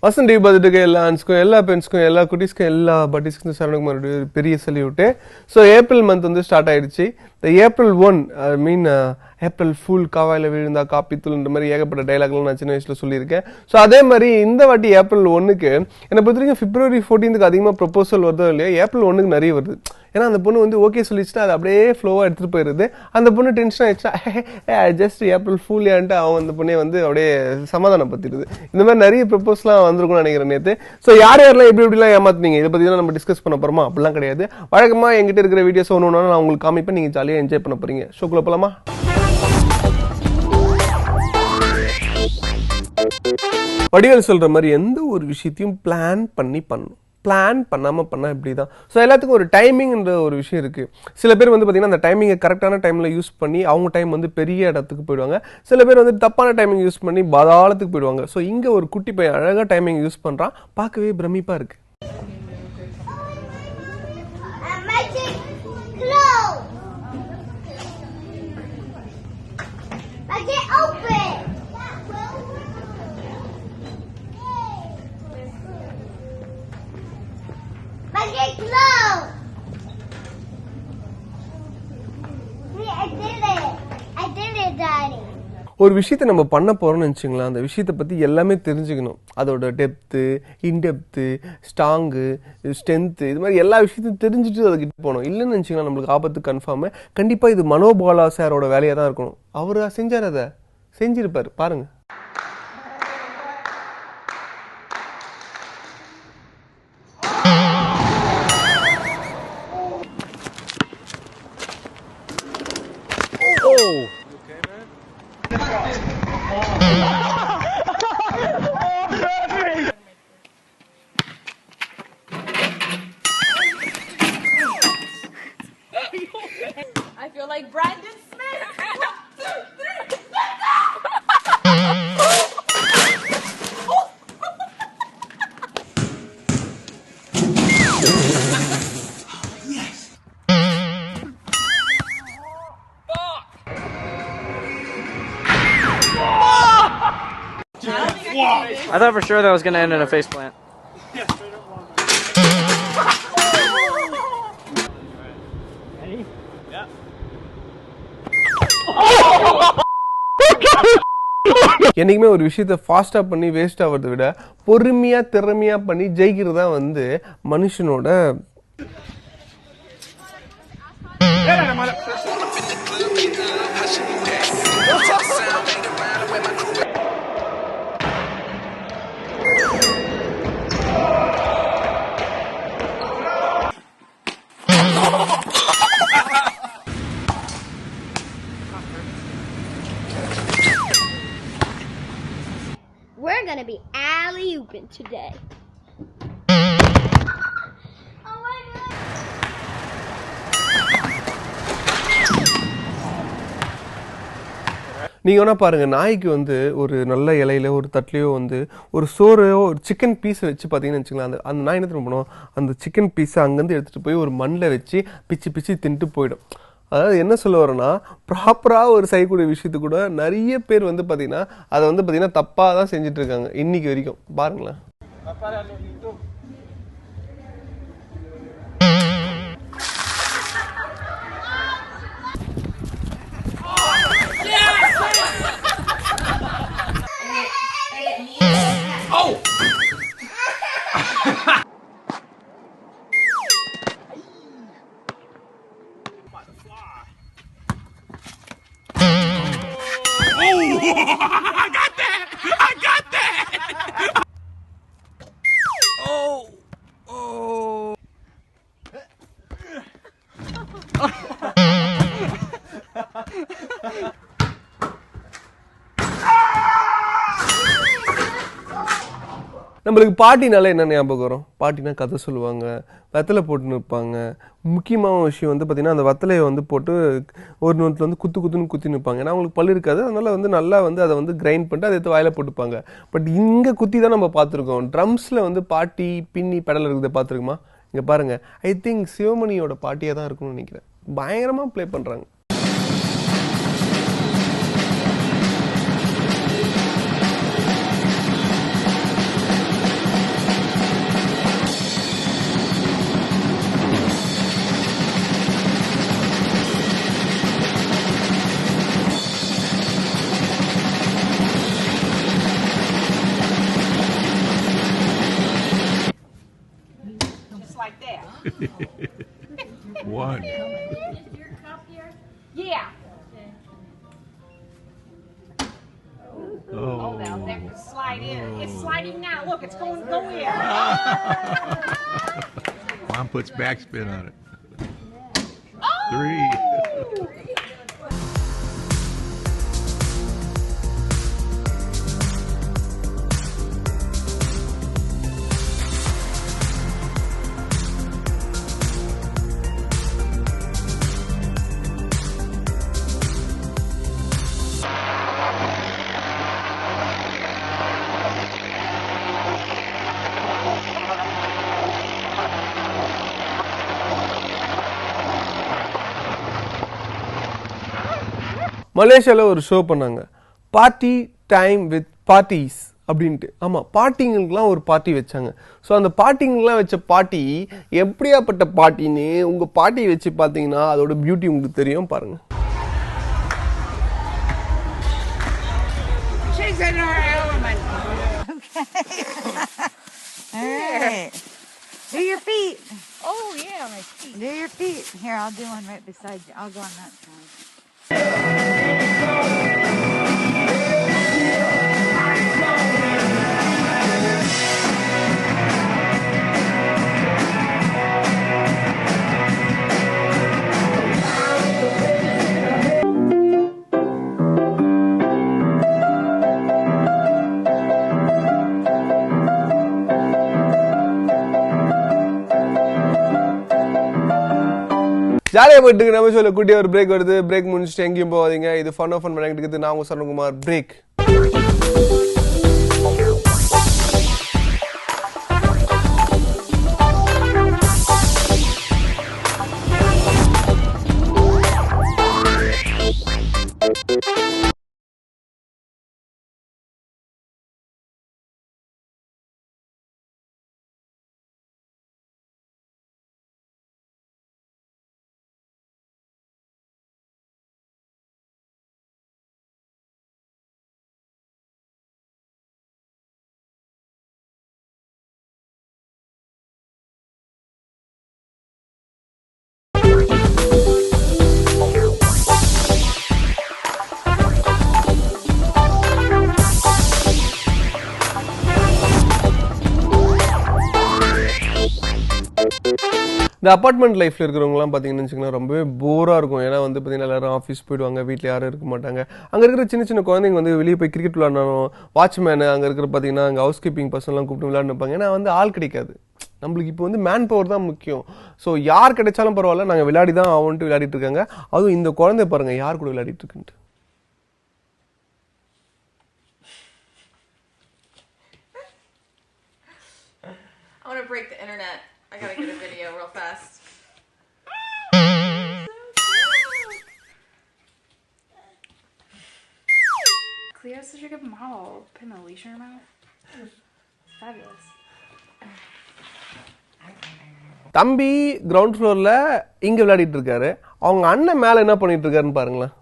வசந்தி பர்த்டேக்கு எல்லா ஆன்ஸ்க்கும் எல்லா பென்ஸ்க்கும் எல்லா குட்டீஸ்க்கும் எல்லா பட்டீஸ்க்கும் சரவணகுமாரோட பெரிய சல்யூட்டு. ஸோ ஏப்ரல் மந்த் வந்து ஸ்டார்ட் ஆயிடுச்சு. இந்த ஏப்ரல் 1 மீன் ஏப்ரல் ஃபுல் காவாயில் விழுந்தா காப்பித்தூள்ன்ற மாதிரி ஏகப்பட்ட டைலாக்லாம் நான் சின்ன வயசில் சொல்லியிருக்கேன். ஸோ அதே மாதிரி இந்த வாட்டி ஏப்ரல் 1க்கு என்னை பொறுத்த வரைக்கும் February 14க்கு அதிகமாக ப்ரொபோசல் வருதோ இல்லையா, ஏப்ரல் 1க்கு நிறைய வருது. ஏன்னா அந்த பொண்ணு வந்து ஓகே சொல்லிச்சுன்னா அது அப்படியே ஃப்ளோவாக எடுத்துகிட்டு போயிடுது. அந்த பொண்ணு டென்ஷன் ஆயிடுச்சுன்னா ஜஸ்ட் ஏப்ரல் ஃபுல்லியான்ட்டு அவன் அந்த பொண்ணை வந்து அப்படியே சமாதானப்படுத்திடுது. இந்த மாதிரி நிறைய ப்ரொபோஸ்லாம் வந்திருக்கும்னு நினைக்கிறேன் நேற்று. ஸோ யாரெல்லாம் எப்படிலாம் ஏமாத்துனீங்க இதை பற்றி தான் நம்ம டிஸ்கஸ் பண்ண போகிறோமா? அப்படிலாம் கிடையாது. வழக்கமாக என்கிட்ட இருக்கிற வீடியோஸ் ஒன்று நான் உங்களுக்கு காமிப்பேன், நீங்கள் ஜாலியாக என்ஜாய் பண்ண போகிறீங்க. ஷோக்குள்ள போகலாமா? வடிவேல் சொல்ற மாதிரி எந்த ஒரு விஷயத்தையும் பிளான் பண்ணி பண்ணணும். பிளான் பண்ணாமல் பண்ணால் இப்படி தான். ஸோ எல்லாத்துக்கும் ஒரு டைமிங்ன்ற ஒரு விஷயம் இருக்குது. சில பேர் வந்து பார்த்திங்கன்னா அந்த டைமிங்கை கரெக்டான டைமில் யூஸ் பண்ணி அவங்க டைம் வந்து பெரிய இடத்துக்கு போயிடுவாங்க. சில பேர் வந்து தப்பான டைமிங் யூஸ் பண்ணி பாதாளத்துக்கு போயிடுவாங்க. ஸோ இங்கே ஒரு குட்டி பையன் அழகாக டைமிங் யூஸ் பண்ணுறான். பார்க்கவே பிரமிப்பாக இருக்குது. ஒரு விஷயத்தை நம்ம பண்ண போறோம்னு நினச்சிங்களேன், அந்த விஷயத்தை பற்றி எல்லாமே தெரிஞ்சுக்கணும். அதோட டெப்த்து, இன்டெப்த்து, ஸ்ட்ராங்கு, ஸ்ட்ரென்த்து, இது மாதிரி எல்லா விஷயத்தையும் தெரிஞ்சுட்டு அதுக்கிட்ட போகணும். இல்லைன்னு நினச்சிங்களா நம்மளுக்கு ஆபத்து கன்ஃபார்மு. கண்டிப்பாக இது மனோபாலா சாரோட வேலையாக தான் இருக்கணும். அவர் செஞ்சார், அதை செஞ்சிருப்பார் பாருங்கள். I feel like Brandon Smith. 1, 2, 3, yes. I thought for sure that was going to end in a face plant. என்னைக்குமே ஒரு விஷயத்த ஃபாஸ்டா பண்ணி வேஸ்ட் ஆகிறத விட பொறுமையா திறமையா பண்ணி ஜெயிக்கிறதா வந்து மனுஷனோட We're gonna be alley-ooping today. நீங்கள் வேணா பாருங்கள், நாய்க்கு வந்து ஒரு நல்ல இலையில ஒரு தட்டிலையோ வந்து ஒரு சோறையோ ஒரு சிக்கன் பீஸை வச்சு பார்த்தீங்கன்னு வச்சுக்கலாம், அந்த நாய் என்ன பண்ணுவோம், அந்த சிக்கன் பீஸை அங்கேருந்து எடுத்துகிட்டு போய் ஒரு மண்ணில் வச்சு பிச்சு பிச்சு தின்ட்டு போயிடும். அதாவது என்ன சொல்ல வரேன்னா, ப்ராப்பராக ஒரு செய்யக்கூடிய விஷயத்து கூட நிறைய பேர் வந்து பார்த்தீங்கன்னா அதை வந்து பார்த்தீங்கன்னா தப்பாக தான் செஞ்சுட்டு இருக்காங்க இன்னைக்கு வரைக்கும். பாருங்களேன். I got that! I got that! Oh! Oh! நம்மளுக்கு பாட்டினால என்ன ஞாபகம் வரும்? பாட்டினா கதை சொல்லுவாங்க, வெத்தலை போட்டுன்னு இருப்பாங்க. முக்கியமான விஷயம் வந்து பார்த்தீங்கன்னா அந்த வெத்தலையை வந்து போட்டு ஒரு நோட்டில் வந்து குத்துன்னு குத்தி நிற்பாங்க. ஏன்னா அவங்களுக்கு பல்லு இருக்காது, அதனால் வந்து நல்லா வந்து அதை வந்து கிரைண்ட் பண்ணிட்டு அதை எடுத்து வாயில போட்டுப்பாங்க. பட் இங்கே குத்தி தான் நம்ம பார்த்துருக்கோம். ட்ரம்ஸில் வந்து பாட்டி பின்னி பெடல் இருக்கிறத பார்த்துருக்குமா? இங்கே பாருங்கள், ஐ திங்க் சிவமணியோட பாட்டியாக தான் இருக்கும்னு நினைக்கிறேன். பயங்கரமாக ப்ளே பண்ணுறாங்க. like that. One. Yeah. Oh. Oh, now that can slide in. It's sliding now. Look, it's going to go in. Mom puts backspin on it. Oh! 3. மலேசியாவில் ஒரு ஷோ பண்ணாங்க, பார்ட்டி டைம் வித் பார்ட்டிஸ் அப்படின்ட்டு. ஆமாம், பார்ட்டிங்களுக்குலாம் ஒரு party வச்சாங்க. So அந்த பார்ட்டிங்கெலாம் வச்ச party எப்படியாப்பட்ட பார்ட்டின்னு உங்கள் பார்ட்டியை வச்சு பார்த்தீங்கன்னா அதோட பியூட்டி உங்களுக்கு தெரியும். பாருங்கள். She's in her element. All right. Do your feet. Oh, yeah, my feet. Do your feet. Here, I'll do one right beside you. I'll go on that side. ஜாலியாக போயிட்டு நம்ம சொல்ல குட்டியாக ஒரு பிரேக் வருது. பிரேக் முடிச்சுட்டு எங்கேயும் போகாதீங்க. இது ஃபன் பண்ணிட்டு இருக்குது. நான் உங்கள் சரண்குமார். பிரேக். இந்த அப்பார்ட்மெண்ட் லைஃப்பில் இருக்கிறவங்கலாம் பார்த்தீங்கன்னு வச்சுக்கோங்களேன், ரொம்பவே போராக இருக்கும். ஏன்னா வந்து பார்த்தீங்கன்னா எல்லாரும் ஆஃபீஸ் போயிடுவாங்க, வீட்டில் யாரும் இருக்க மாட்டாங்க. அங்கே இருக்கிற சின்ன சின்ன குழந்தைங்க வந்து வெளியே போய் கிரிக்கெட் விளையாடணும், வாட்ச்மேனு அங்கே இருக்கிற பார்த்தீங்கன்னா அங்கே ஹவுஸ் கீப்பிங் பர்சன்லாம் கூப்பிட்டு விளையாண்டுப்பாங்க. ஏன்னா வந்து ஆள் கிடைக்காது. நம்மளுக்கு இப்போ வந்து மேன் பவர் தான் முக்கியம். ஸோ யார் கிடைச்சாலும் பரவாயில்ல, நாங்கள் விளையாடி தான் ஆகும்ட்டு விளையாடிட்டு இருக்காங்க. அதுவும் இந்த குழந்தை பாருங்கள் யார் கூட விளையாடிட்டு இருக்குன்ட்டு. I want to break the internet. I gotta get a video real fast. Cleo's such a good model. Putting a leash in her mouth. Fabulous. தம்பி கிரவுண்ட் ஃப்ளோரில் இங்கே விளையாடிட்டு இருக்காரு. அவங்க அண்ணன் மேலே என்ன பண்ணிட்டு இருக்காருன்னு பாருங்களேன்.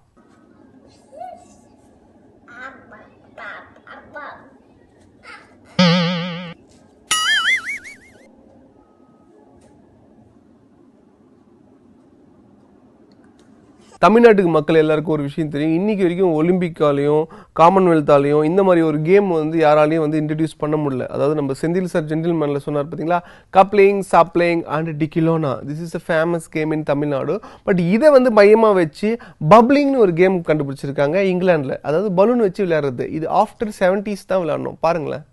தமிழ்நாட்டுக்கு மக்கள் எல்லாருக்கும் ஒரு விஷயம் தெரியும். இன்றைக்கி வரைக்கும் ஒலிம்பிக்காலையும் காமன்வெல்த்தாலையும் இந்த மாதிரி ஒரு கேம் வந்து யாராலையும் வந்து இன்ட்ரடியூஸ் பண்ண முடியல. அதாவது நம்ம செந்தில் சார் ஜென்டில்மேனில் சொன்னார் பார்த்தீங்களா, கப்ளிங் சாப்ளிங் and Dikkilona, this is a famous game in Tamil Nadu. But இதை வந்து மையமாக வச்சு பப்ளிங்னு ஒரு கேம் கண்டுபிடிச்சிருக்காங்க இங்கிலாண்டில். அதாவது பலூன் வச்சு விளையாடுறது. இது ஆஃப்டர் 70s தான் விளையாடணும். பாருங்களேன்.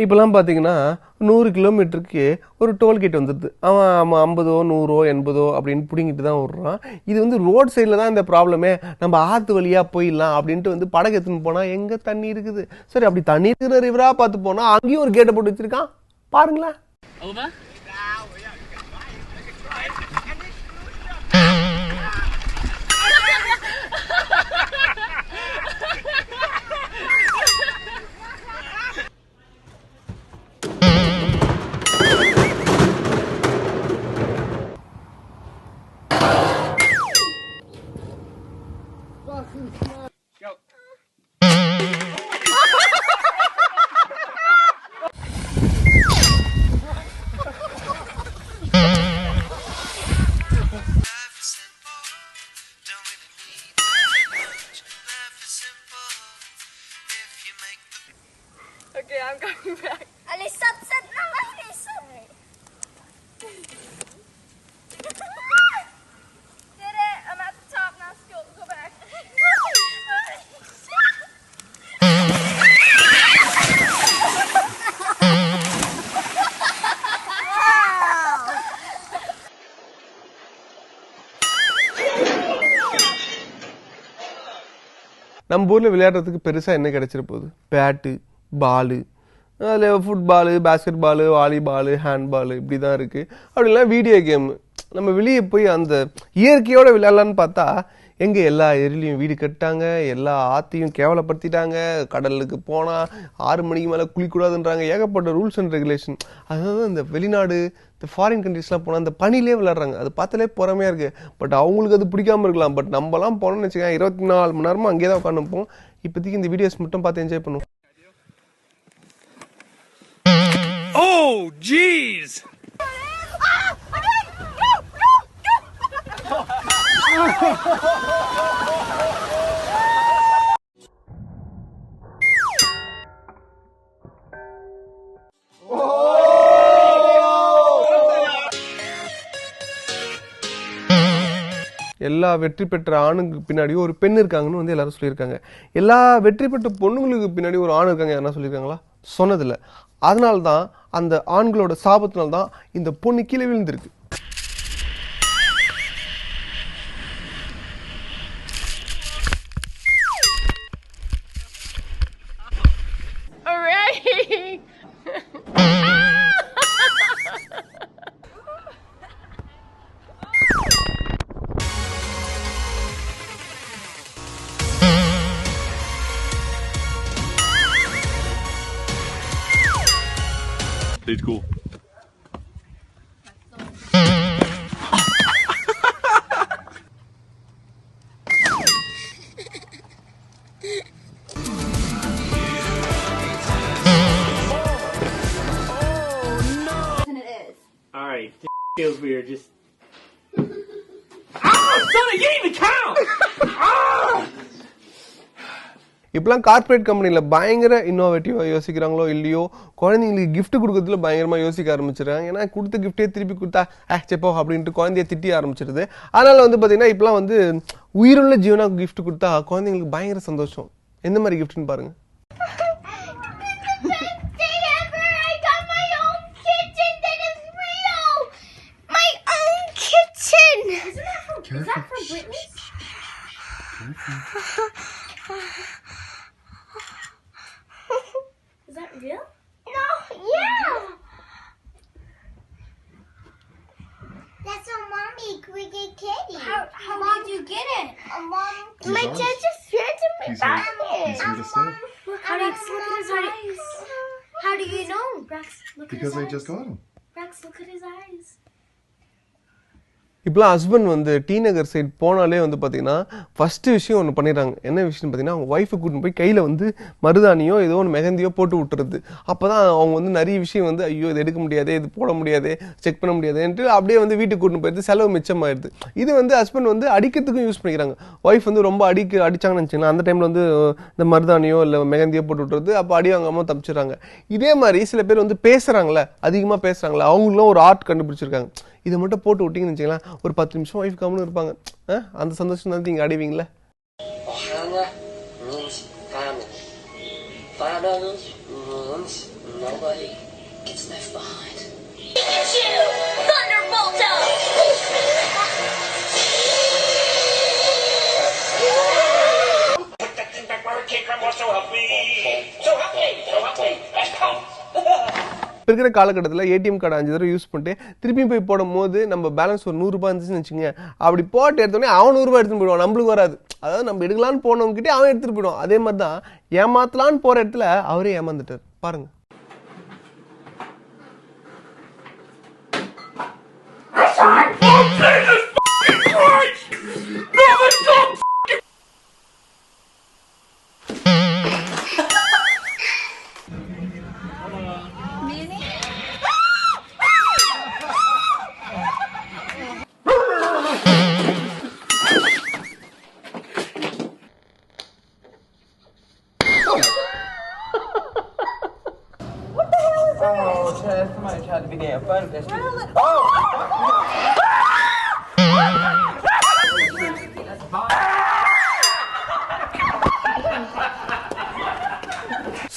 இப்போலாம் பார்த்தீங்கன்னா 100 கிலோமீட்டருக்கு ஒரு டோல்கேட் வந்துடுது. அவன் 50, 100, 80 அப்படின்னு பிடிங்கிட்டு தான் விட்றான். இது வந்து ரோட் சைடில் தான் இந்த ப்ராப்ளமே. நம்ம ஆற்று வழியாக போயிடலாம் அப்படின்ட்டு வந்து படகு எடுத்துன்னு போனால் எங்கே தண்ணி இருக்குது. சரி, அப்படி தண்ணி இருக்கிற ரிவராக பார்த்து போனால் அங்கேயும் ஒரு கேட்டை போட்டு வச்சுருக்கான். பாருங்களேன். Okay, I'm coming back. Ali, stop, stop, no, stop. Did it? I'm at the top now. Go back. நம்ம ஊர்ல விளையாடுறதுக்கு பெருசா என்ன கிடைச்சிட போகுது? பேட்டு, பாலு, அதில் football, basketball, volleyball, handball இப்படி தான் இருக்குது. அப்படிலாம் வீடியோ கேமு. நம்ம வெளியே போய் அந்த இயற்கையோடு விளையாடலான்னு பார்த்தா எங்கே எல்லா ஏரியிலையும் வீடு கட்டாங்க, எல்லா ஆற்றையும் கேவலப்படுத்திட்டாங்க, கடலுக்கு போனால் 6 மணிக்கு மேலே குளிக்கூடாதுன்றாங்க, ஏகப்பட்ட ரூல்ஸ் அண்ட் ரெகுலேஷன். அதாவது இந்த வெளிநாடு, இந்த ஃபாரின் கண்ட்ரீஸ்லாம் போனால் அந்த பனிலே விளையாடுறாங்க. அது பார்த்தாலே பொறாமையாக இருக்குது. பட் அவங்களுக்கு அது பிடிக்காமல் இருக்கலாம். பட் நம்மலாம் போனோம்னு வச்சுக்கோங்க, 24 மணி நேரமும் அங்கேயே தான் உட்காந்துப்போம். இப்போதைக்கு இந்த வீடியோஸ் மட்டும் பார்த்து என்ஜாய் பண்ணுவோம். Oh, jeez! எல்லா வெற்றி பெற்ற ஆணுக்கு பின்னாடியும் ஒரு பெண் இருக்காங்கன்னு வந்து எல்லாரும் சொல்லியிருக்காங்க. எல்லா வெற்றி பெற்ற பொண்ணுங்களுக்கு பின்னாடி ஒரு ஆண் இருக்காங்க யாரா சொல்லியிருக்காங்களா? சொன்னதில்லை. அதனால தான் அந்த ஆண்களோட சாபத்தினால தான் இந்த பொண்ணு கீழே விழுந்திருக்கு. Alright. It's cool. Alright, feels weird. Just. இப்பெல்லாம் கார்பரேட் கம்பெனியில் பயங்கர இன்னோவேட்டிவாக யோசிக்கிறாங்களோ இல்லையோ, குழந்தைங்களுக்கு கிஃப்ட் கொடுக்கறதுல பயங்கரமாக யோசிக்க ஆரம்பிச்சிடுறாங்க. ஏன்னா கொடுத்த கிஃப்டே திருப்பி கொடுத்தா செப்போ அப்படின்ட்டு குழந்தைய திட்டி ஆரம்பிச்சிடுது. அதனால் வந்து பார்த்தீங்கன்னா இப்பெல்லாம் வந்து உயிருள்ள ஜீவனாக கிஃப்ட் கொடுத்தா குழந்தைங்களுக்கு பயங்கர சந்தோஷம். எந்த மாதிரி கிஃப்ட்னு பாருங்கள். Is that from Britney? Is that real? No, yeah. That's a mommy cricket kitty. How did you get it? Mom, my dad just sent it me back. He's here to stay. How do you look at his eyes? How do you know? Rex, look Because at I his eyes. just got him. Rex, look at his eyes. இப்போலாம் husband வந்து D நகர் side போனாலே வந்து பார்த்தீங்கன்னா first விஷயம் ஒன்று பண்ணிடுறாங்க. என்ன விஷயம்னு பார்த்தீங்கன்னா அவங்க ஒய்ஃபை கூட்டின்னு போய் கையில் வந்து மருதாணியோ ஏதோ ஒன்று மெகந்தியோ போட்டு விட்டுறது. அப்போ தான் அவங்க வந்து நிறைய விஷயம் வந்து ஐயோ இது எடுக்க முடியாது, இது போட முடியாது, செக் பண்ண முடியாதுன்ட்டு அப்படியே வந்து வீட்டுக்கு கூட்டின்னு போயிடுது. செலவு மிச்சமாயிடுது. இது வந்து ஹஸ்பண்ட் வந்து அடிக்கிறதுக்கும் யூஸ் பண்ணிக்கிறாங்க. ஒய்ஃப் வந்து ரொம்ப அடிச்சாங்கன்னு வச்சுக்கலாம், அந்த டைமில் வந்து இந்த மருதாணியோ இல்லை மெகந்தியோ போட்டு விட்டுறது. அப்போ அடி வாங்காமல் தப்பிச்சிடுறாங்க. இதே மாதிரி சில பேர் வந்து பேசுகிறாங்களே, அதிகமாக பேசுகிறாங்களே, அவங்களும் ஒரு ஆர்ட் கண்டுபிடிச்சிருக்காங்க. இதை மட்டும் போட்டு விட்டிங்கன்னு வச்சுக்கலாம், ஒரு 10 நிமிஷம் ஒய்ஃப் கம்முன்னு இருப்பாங்க. அந்த சந்தோஷம் தான் நீங்கள் அடைவீங்களே. Ohana means family. Family means nobody gets left behind. Pikachu! Thunderbolto! Put that thing back where it came from. So help me. So help me. So help me. And come. இப்போ இருக்கிற காலகட்டத்தில் ATM card 5 தடவை use பண்ணிட்டு திருப்பியும் போய் போடும் போது நம்ம பேலன்ஸ் ஒரு 100 ரூபாய் இருந்துச்சுன்னு வச்சுங்க, அப்படி போட்டு எடுத்தோடனே அவன் 100 ரூபாய் எடுத்துன்னு போயிடுவான், நம்மளுக்கு வராது. அதாவது நம்ம எடுக்கலான்னு போனவங்ககிட்டே அவன் எடுத்துகிட்டு போயிடுவான். அதே மாதிரி தான் ஏமாத்தலான்னு போகிற இடத்துல அவரே ஏமாந்துட்டார் பாருங்க.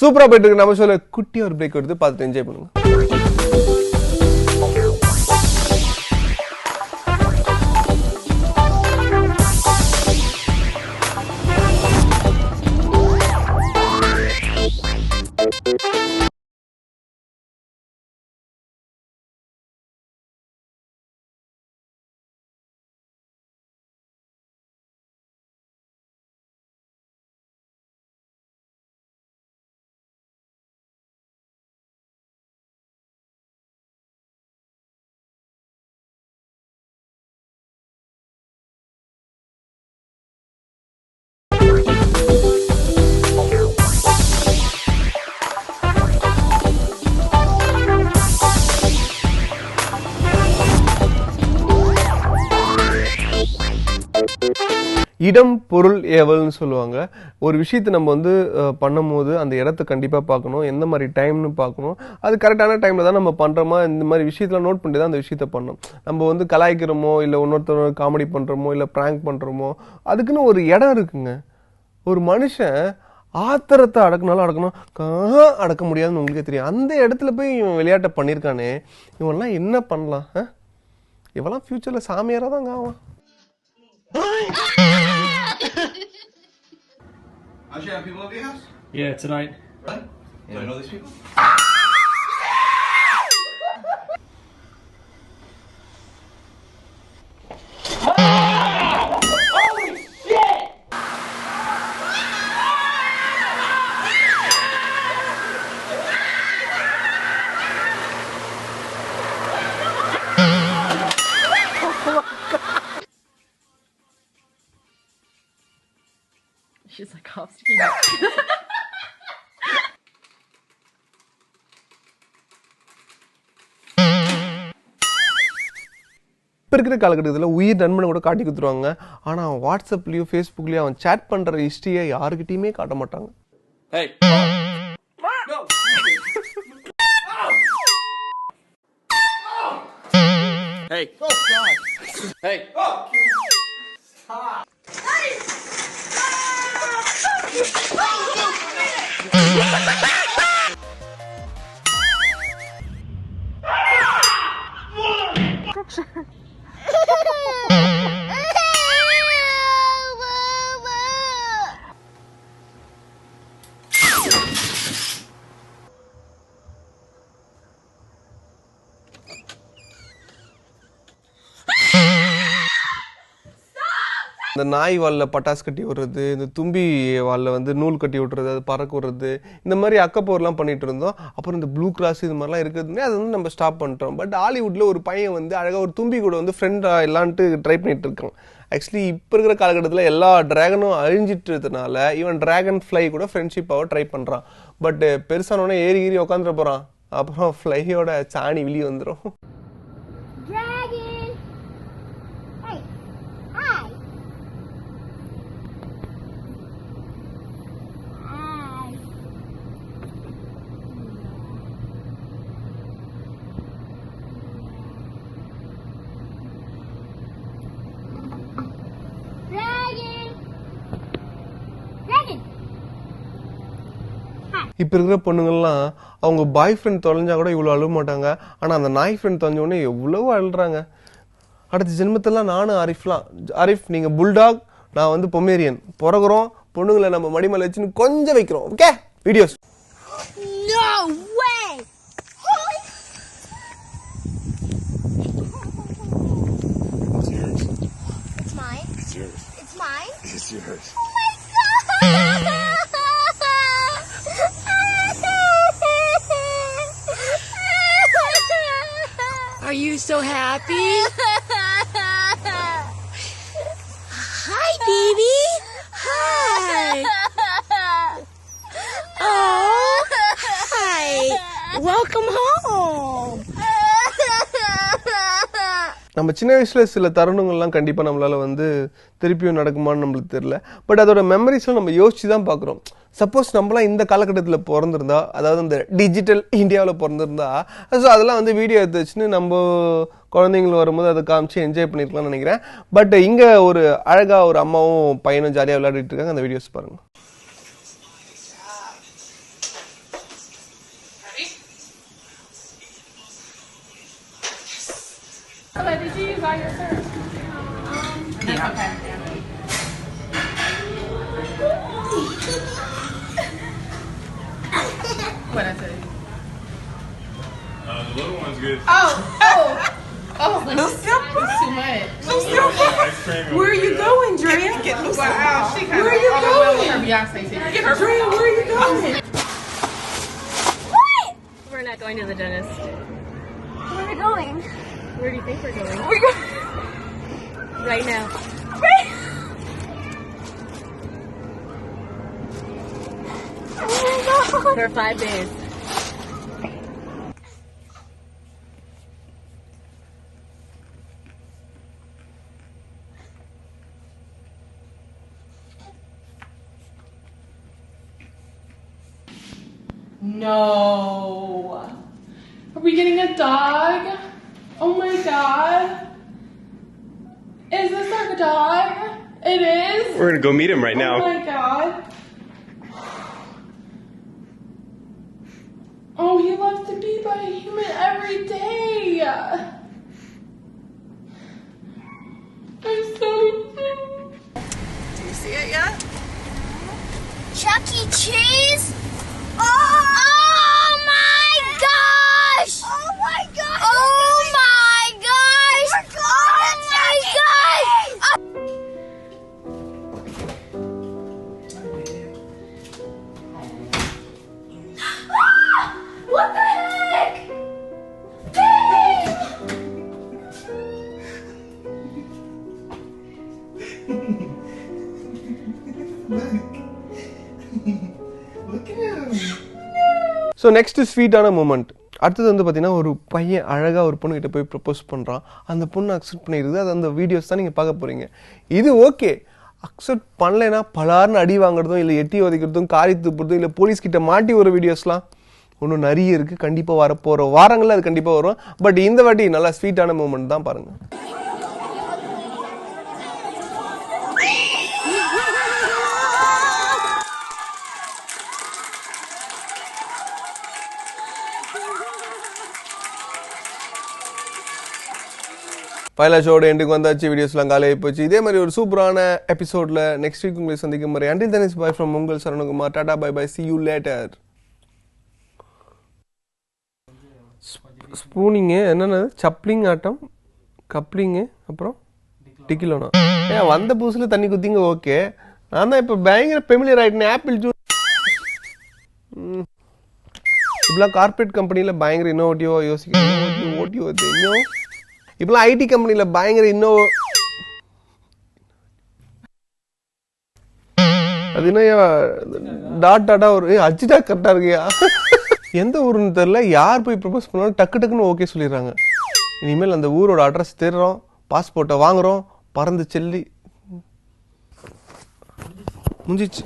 சூப்பரா போயிட்டு இருக்கு நம்ம ஷோல. குட்டியா ஒரு பிரேக் எடுத்து பார்த்துட்டு என்ஜாய் பண்ணுங்க. இடம் பொருள் ஏவல்னு சொல்லுவாங்க. ஒரு விஷயத்தை நம்ம வந்து பண்ணும்போது அந்த இடத்த கண்டிப்பாக பார்க்கணும், எந்த மாதிரி டைம்னு பார்க்கணும், அது கரெக்டான டைமில் தான் நம்ம பண்ணுறோமா, இந்த மாதிரி விஷயத்தில் நோட் பண்ணி தான் அந்த விஷயத்த பண்ணணும். நம்ம வந்து கலாய்க்கிறோமோ இல்லை இன்னொருத்தர் காமெடி பண்ணுறோமோ இல்லை ப்ராங்க் பண்ணுறோமோ அதுக்குன்னு ஒரு இடம் இருக்குங்க. ஒரு மனுஷன் ஆத்திரத்தை அடக்கினாலும் அடக்கணும், அடக்க முடியாதுன்னு உங்களுக்கே தெரியும். அந்த இடத்துல போய் இவன் விளையாட்டை பண்ணியிருக்கானே, இவன்லாம் என்ன பண்ணலாம்? இவெல்லாம் ஃபியூச்சரில் சாமியாராக தாங்க ஆவான். Actually, have people over your house? Yeah, tonight. Right? Do I know these people? She's like half scared. இப்போ இருக்கிற காலகட்டத்தில் உயிர் நண்பனை கூட காட்டி கொடுத்துருவாங்க. ஆனால் அவன் வாட்ஸ்அப்லேயோ ஃபேஸ்புக்லேயோ அவன் சேட் பண்ணுற ஹிஸ்ட்ரியை யாருக்கிட்டையுமே காட்ட மாட்டாங்க. Hey! Hey! Oh, God! Hey! Oh! Stop! இந்த நாய் வாலில் பட்டாசு கட்டி விடுறது, இந்த தும்பி வாலில் வந்து நூல் கட்டி விட்டுறது, அது பறக்க விடுறது, இந்த மாதிரி அக்கப்போர்லாம் பண்ணிட்டு இருந்தோம். அப்புறம் இந்த ப்ளூ கிராஸ் இது மாதிரிலாம் இருக்கிறதுனே அதை வந்து நம்ம ஸ்டாப் பண்ணிட்டோம். பட் ஹாலிவுட்டில் ஒரு பையன் வந்து அழகாக ஒரு தும்பி கூட வந்து ஃப்ரெண்டாக எல்லான்ட்டு ட்ரை பண்ணிட்டு இருக்கான். ஆக்சுவலி இப்போ இருக்கிற காலகட்டத்தில் எல்லா ட்ராகனும் அழிஞ்சிட்டுறதுனால இவன் ட்ராகன் ஃப்ளை கூட ஃப்ரெண்ட்ஷிப்பாக ட்ரை பண்ணுறான். பட் பெருசானோடனே ஏறி உட்காந்துட போகிறான். அப்புறம் ஃப்ளையோட சாணி வெளியே வந்துடும். இப்போ இருக்கிற பொண்ணுங்கள்லாம் அவங்க பாய் ஃப்ரெண்ட் தொலைஞ்சா கூட இவ்வளோ அழுவ மாட்டாங்க. ஆனால் அந்த நாய் ஃப்ரெண்ட் தொலைஞ்ச உடனே எவ்வளோ அழுறாங்க. அடுத்த ஜென்மத்தெல்லாம் நானும் ஆரிஃப் நீங்கள் புல்டாக், நான் வந்து பொமேரியன் பிறகுறோம். பொண்ணுங்களை நம்ம மடிமலை வச்சுன்னு கொஞ்சம் வைக்கிறோம். Okay videos. No way! It's yours. It's mine. It's yours. It's mine. It's yours. Oh my God! Are you so happy? Hi, baby. Hi. Oh, hi. Welcome home. நம்ம சின்ன வயசில் சில தருணங்கள்லாம் கண்டிப்பாக நம்மளால் வந்து திருப்பியும் நடக்குமான்னு நம்மளுக்கு தெரியல. பட் அதோட மெமரிஸ்லாம் நம்ம யோசிச்சு தான் பார்க்குறோம். சப்போஸ் நம்மளாம் இந்த காலகட்டத்தில் பிறந்திருந்தா, அதாவது இந்த டிஜிட்டல் இந்தியாவில் பிறந்திருந்தா, ஸோ அதெல்லாம் வந்து வீடியோ எடுத்து வச்சுன்னு நம்ம குழந்தைங்கள் வரும்போது அதை காமிச்சு என்ஜாய் பண்ணியிருக்கலாம்னு நினைக்கிறேன். பட் இங்கே ஒரு அழகாக ஒரு அம்மாவும் பையனும் ஜாலியாக விளையாடிட்டு இருக்காங்க. அந்த வீடியோஸ் பாருங்கள். Did you use all your syrup? Yeah, okay. What I say? The little one's good. Oh, Lucia, it's too much. Lucia, Where are you going, Drea? Wow, she kind Where of are you going? with her Beyonce ticket. Get her Drea, where are you going? We're not going to the dentist. Where are we going? Where do you think we're going? We're going Right now. Oh my god. For 5 days. No. Are we getting a dog? Oh my god. Is this our dog? It is? We're gonna go meet him right now. Oh my god. Oh, he loves to be by a human every day. I'm so Do you see it yet? Chuck E. Cheese? Oh my gosh! Oh my gosh! Oh my gosh! Oh my gosh! What the heck? Babe! So next ஸ்வீட்டான moment. அடுத்தது வந்து பார்த்தீங்கன்னா ஒரு பையன் அழகாக ஒரு பொண்ணுகிட்ட போய் ப்ரப்போஸ் பண்ணுறான். அந்த பொண்ணு அக்செப்ட் பண்ணிடுது. அது அந்த வீடியோஸ் தான் நீங்கள் பார்க்க போகிறீங்க. இது ஓகே. அக்செப்ட் பண்ணலைன்னா பலார்னு அடி வாங்குறதும், இல்லை எட்டி உதைக்கிறதும், காரி துப்புறதும், இல்லை போலீஸ்கிட்ட மாட்டி ஒரு வீடியோஸ்லாம் ஒன்றும் நிறைய இருக்குது. கண்டிப்பாக வரப்போகிற வாரங்களில் அது கண்டிப்பாக வரும். பட் இந்த வாட்டி நல்லா ஸ்வீட்டான மூமெண்ட் தான் பாருங்கள். பைலா ஷோட எண்டுக்கு வந்தாச்சு. வீடியோஸ்லாம் காலையாக போச்சு. இதே மாதிரி ஒரு சூப்பரான எபிசோடில் நெக்ஸ்ட் வீக் உங்களை சந்திக்கும் மாதிரி until then is bye from உங்கள் Saravanakumar. Tata bye bye, see you later. ஸ்பூனிங்கு என்னென்ன, சப்ளிங் ஆட்டம், கப்ளிங்கு, அப்புறம் டிக்கிலோனா. ஏன் வந்த புதுசில் தண்ணி குத்திங்க ஓகே. நான் தான் இப்போ பயங்கர ஃபெமிலியர் ஆகிட்டேன். ஆப்பிள் ஜூஸ் இப்பெல்லாம் கார்பரேட் கம்பெனியில் பயங்கர இன்னோவேட்டிவாக யோசிக்கிறேன். இன்னும் இப்பெல்லாம் ஐடி கம்பெனியில் பயங்கர அது என்ன டாட் டாட்டா ஒரு அச்சுட்டா கரெக்டாக இருக்கியா? எந்த ஊருன்னு தெரில. யார் போய் ப்ரப்போஸ் பண்ணாலும் டக்கு டக்குன்னு ஓகே சொல்லிடுறாங்க. இனிமேல் அந்த ஊரோட அட்ரஸ் தேடுறோம், பாஸ்போர்ட்டை வாங்குகிறோம், பறந்து செல்லி முடிஞ்சிச்சு.